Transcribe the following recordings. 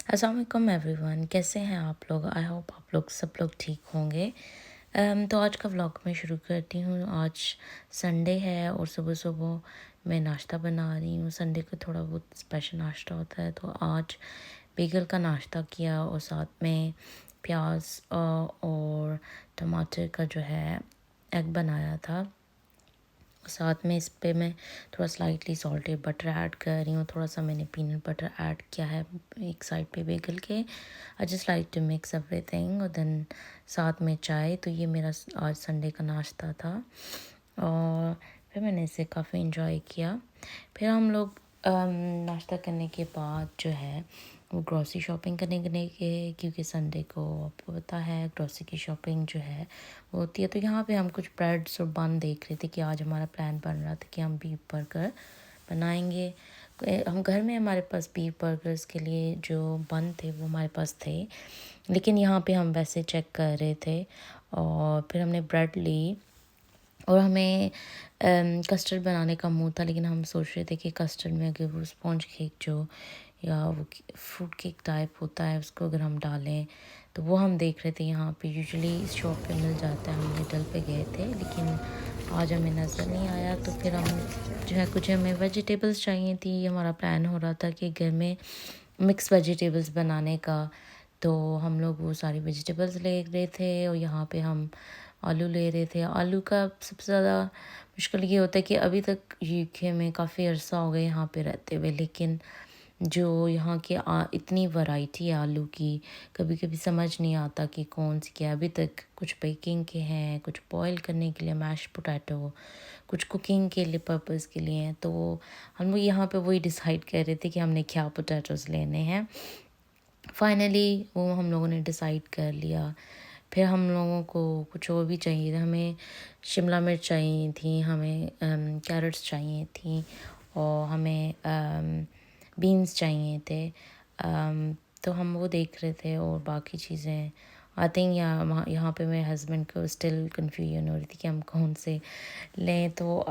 अस्सलाम वालेकुम एवरीवन, कैसे हैं आप लोग। आई होप आप लोग सब लोग ठीक होंगे। तो आज का व्लॉग मैं शुरू करती हूँ। आज संडे है और सुबह सुबह मैं नाश्ता बना रही हूँ। संडे को थोड़ा बहुत स्पेशल नाश्ता होता है, तो आज बेगल का नाश्ता किया और साथ में प्याज और टमाटर का जो है एग बनाया था। साथ में इस पे मैं थोड़ा स्लाइटली सॉल्टेड बटर ऐड कर रही हूँ। थोड़ा सा मैंने पीनट बटर ऐड किया है एक साइड पे बेगल के। I just like to mix everything और देन साथ में चाय। तो ये मेरा आज संडे का नाश्ता था और फिर मैंने इसे काफ़ी इन्जॉय किया। फिर हम लोग नाश्ता करने के बाद जो है वो ग्रॉसरी शॉपिंग करने गए के, क्योंकि संडे को आपको पता है ग्रॉसरी की शॉपिंग जो है वो होती है। तो यहाँ पे हम कुछ ब्रेड्स और बन देख रहे थे कि आज हमारा प्लान बन रहा था कि हम बीफ बर्गर बनाएंगे। हम घर में हमारे पास बीफ बर्गर्स के लिए जो बन थे वो हमारे पास थे, लेकिन यहाँ पे हम वैसे चेक कर रहे थे और फिर हमने ब्रेड ली और हमें कस्टर्ड बनाने का मुँह था, लेकिन हम सोच रहे थे कि कस्टर्ड में अगर वो स्पॉन्ज केक जो या वो फ्रूट केक टाइप होता है उसको अगर हम डालें तो वो हम देख रहे थे। यहाँ पे यूजुअली इस शॉप पे मिल जाता है। हम लिटल पे गए थे लेकिन आज हमें नज़र नहीं आया, तो फिर हम जो है कुछ हमें वेजिटेबल्स चाहिए थी। हमारा प्लान हो रहा था कि घर में मिक्स वेजिटेबल्स बनाने का, तो हम लोग वो सारी वेजिटेबल्स ले रहे थे और यहाँ पे हम आलू ले रहे थे। आलू का सबसे ज़्यादा मुश्किल ये होता है कि अभी तक यूके में काफ़ी अरसा हो गया यहाँ पे रहते हुए, लेकिन जो यहाँ के इतनी वैरायटी है आलू की, कभी कभी समझ नहीं आता कि कौन सी क्या। अभी तक कुछ बेकिंग के हैं, कुछ बॉईल करने के लिए मैश पोटैटो, कुछ कुकिंग के लिए पर्पज़ के लिए हैं। तो हम लोग यहाँ पे वही डिसाइड कर रहे थे कि हमने क्या पोटैटोज़ लेने हैं। फाइनली वो हम लोगों ने डिसाइड कर लिया। फिर हम लोगों को कुछ और भी चाहिए था। हमें शिमला मिर्च चाहिए थी, हमें कैरेट्स चाहिए थी और हमें बीन्स चाहिए थे। तो हम वो देख रहे थे और बाकी चीज़ें आई थिंक यहाँ पे मेरे हस्बैंड को स्टिल कन्फ्यूजन हो रही थी कि हम कौन से लें। तो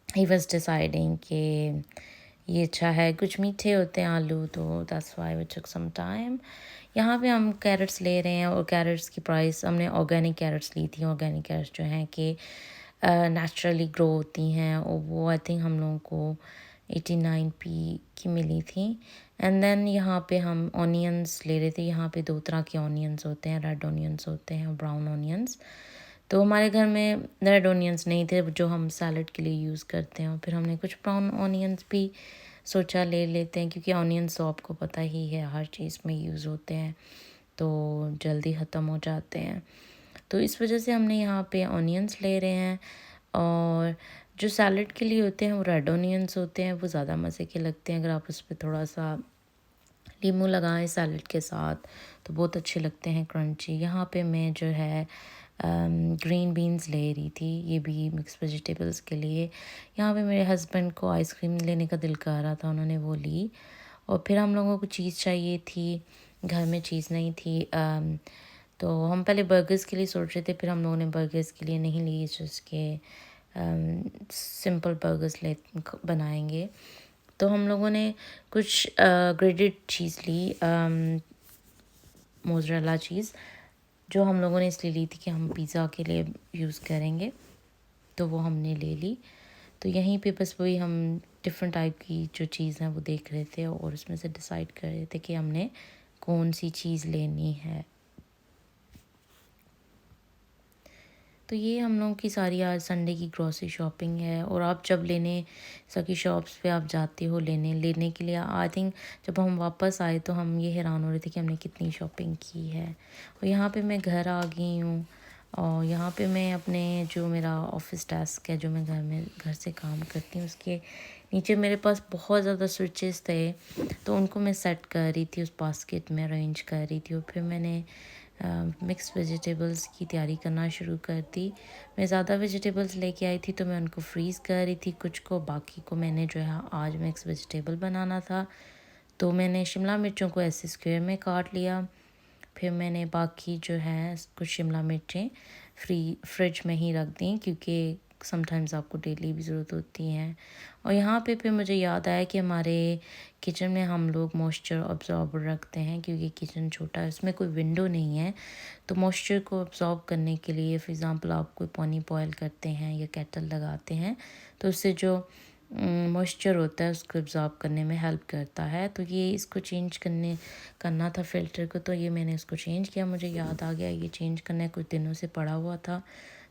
ही वॉज डिसाइडिंग कि ये अच्छा है। कुछ मीठे होते हैं आलू, तो that's why we took some time. यहाँ पे हम कैरेट्स ले रहे हैं और कैरेट्स की प्राइस हमने ऑर्गेनिक कैरेट्स ली थी। ऑर्गेनिक कैरेट्स जो हैं कि नेचुरली ग्रो होती हैं और वो आई थिंक हम लोगों को 89p की मिली थी। एंड देन यहाँ पे हम ऑनियंस ले रहे थे। यहाँ पे दो तरह के ऑनियंस होते हैं, रेड ऑनियंस होते हैं और ब्राउन ऑनियंस। तो हमारे घर में रेड ऑनियंस नहीं थे जो हम सैलड के लिए यूज़ करते हैं, और फिर हमने कुछ ब्राउन ऑनियंस भी सोचा ले लेते हैं, क्योंकि ऑनियंस तो आपको पता ही है हर चीज़ में यूज़ होते हैं तो जल्दी ख़त्म हो जाते हैं। तो इस वजह से हमने यहाँ पे ऑनियंस ले रहे हैं। और जो सैलड के लिए होते हैं वो रेड ऑनियंस होते हैं, वो ज़्यादा मज़े के लगते हैं। अगर आप उस पर थोड़ा सा लीमू लगाएं सैलड के साथ तो बहुत अच्छे लगते हैं, क्रंची। यहाँ पे मैं जो है ग्रीन बीन्स ले रही थी, ये भी मिक्स वेजिटेबल्स के लिए। यहाँ पे मेरे हस्बैंड को आइसक्रीम लेने का दिल कर रहा था, उन्होंने वो ली। और फिर हम लोगों को चीज़ चाहिए थी, घर में चीज़ नहीं थी। तो हम पहले बर्गर्स के लिए सोच रहे थे, फिर हम लोगों ने बर्गर्स के लिए नहीं ली, जिसके सिंपल बर्गर्स ले बनाएंगे। तो हम लोगों ने कुछ ग्रेडेड चीज़ ली, मोज़रेला चीज़, जो हम लोगों ने इसलिए ली थी कि हम पिज़्ज़ा के लिए यूज़ करेंगे, तो वो हमने ले ली। तो यहीं पे बस वही हम डिफरेंट टाइप की जो चीज़ हैं वो देख रहे थे और उसमें से डिसाइड कर रहे थे कि हमने कौन सी चीज़ लेनी है। तो ये हम लोगों की सारी आज संडे की ग्रॉसरी शॉपिंग है। और आप जब लेने सकी शॉप्स पे आप जाते हो लेने के लिए, आई थिंक जब हम वापस आए तो हम ये हैरान हो रहे थे कि हमने कितनी शॉपिंग की है। और यहाँ पे मैं घर आ गई हूँ और यहाँ पे मैं अपने जो मेरा ऑफिस डेस्क है, जो मैं घर से काम करती हूँ, उसके नीचे मेरे पास बहुत ज़्यादा स्विचेस थे, तो उनको मैं सेट कर रही थी, उस बास्केट में अरेंज कर रही थी। और फिर मैंने मिक्स वेजिटेबल्स की तैयारी करना शुरू कर दी। मैं ज़्यादा वेजिटेबल्स लेके आई थी तो मैं उनको फ्रीज़ कर रही थी, कुछ को, बाकी को मैंने जो है आज मिक्स वेजिटेबल बनाना था। तो मैंने शिमला मिर्चों को ऐसे स्क्वायर में काट लिया। फिर मैंने बाकी जो है कुछ शिमला मिर्चें फ्रिज में ही रख दी, क्योंकि समटाइम्स आपको डेली भी ज़रूरत होती हैं। और यहाँ पे फिर मुझे याद आया कि हमारे किचन में हम लोग मॉइस्चर अब्जॉर्बर रखते हैं, क्योंकि किचन छोटा है, उसमें कोई विंडो नहीं है। तो मॉइस्चर को अब्जॉर्ब करने के लिए फॉर एग्ज़ाम्पल आप कोई पानी बॉयल करते हैं या केटल लगाते हैं, तो उससे जो मॉइस्चर होता है उसको अब्जॉर्ब करने में हेल्प करता है। तो ये इसको चेंज करना था फ़िल्टर को, तो ये मैंने इसको चेंज किया। मुझे याद आ गया ये चेंज करना है, कुछ दिनों से पड़ा हुआ था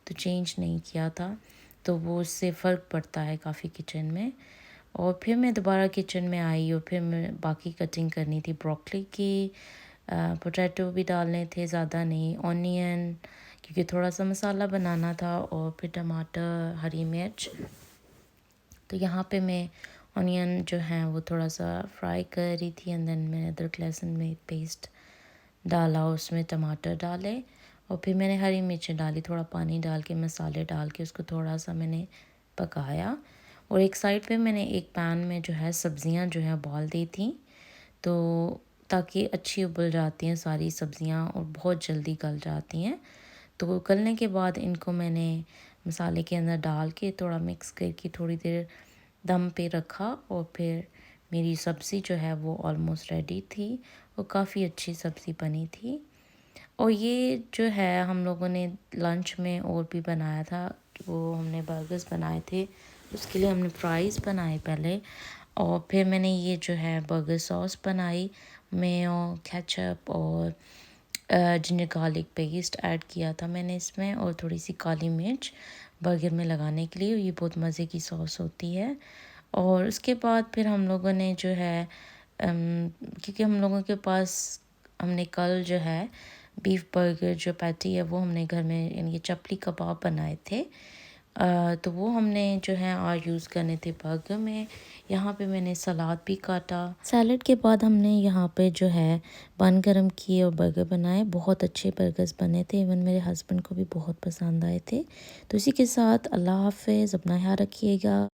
तो चेंज नहीं किया था। तो वो उससे फ़र्क पड़ता है काफ़ी किचन में। और फिर मैं दोबारा किचन में आई और फिर मैं बाकी कटिंग करनी थी ब्रोकली की, पोटैटो भी डालने थे, ज़्यादा नहीं, ऑनियन, क्योंकि थोड़ा सा मसाला बनाना था, और फिर टमाटर, हरी मिर्च। तो यहाँ पे मैं ऑनियन जो है वो थोड़ा सा फ्राई कर रही थी, एंड देन मैंने अदरक लहसुन में पेस्ट डाला, उसमें टमाटर डाले, और फिर मैंने हरी मिर्च डाली, थोड़ा पानी डाल के मसाले डाल के उसको थोड़ा सा मैंने पकाया। और एक साइड पे मैंने एक पैन में जो है सब्ज़ियाँ जो है उबाल दी थी, तो ताकि अच्छी उबल जाती हैं सारी सब्ज़ियाँ और बहुत जल्दी गल जाती हैं। तो गलने के बाद इनको मैंने मसाले के अंदर डाल के थोड़ा मिक्स करके थोड़ी देर दम पे रखा, और फिर मेरी सब्ज़ी जो है वो ऑलमोस्ट रेडी थी और काफ़ी अच्छी सब्ज़ी बनी थी। और ये जो है हम लोगों ने लंच में और भी बनाया था, वो हमने बर्गर्स बनाए थे, उसके लिए हमने फ्राइज़ बनाए पहले, और फिर मैंने ये जो है बर्गर सॉस बनाई, मेयो, केचप और जिंजर गार्लिक पेस्ट ऐड किया था मैंने इसमें, और थोड़ी सी काली मिर्च बर्गर में लगाने के लिए। ये बहुत मज़े की सॉस होती है। और उसके बाद फिर हम लोगों ने जो है क्योंकि हम लोगों के पास हमने कल जो है बीफ बर्गर जो पैटी है वो हमने घर में यानी कि चपली कबाब बनाए थे, तो वो हमने जो है आज यूज़ करने थे बर्गर में। यहाँ पे मैंने सलाद भी काटा। सैलड के बाद हमने यहाँ पे जो है बन गरम किए और बर्गर बनाए। बहुत अच्छे बर्गर्स बने थे, इवन मेरे हस्बैंड को भी बहुत पसंद आए थे। तो इसी के साथ अल्लाह हाफ़िज़, अपना ख्याल रखिएगा।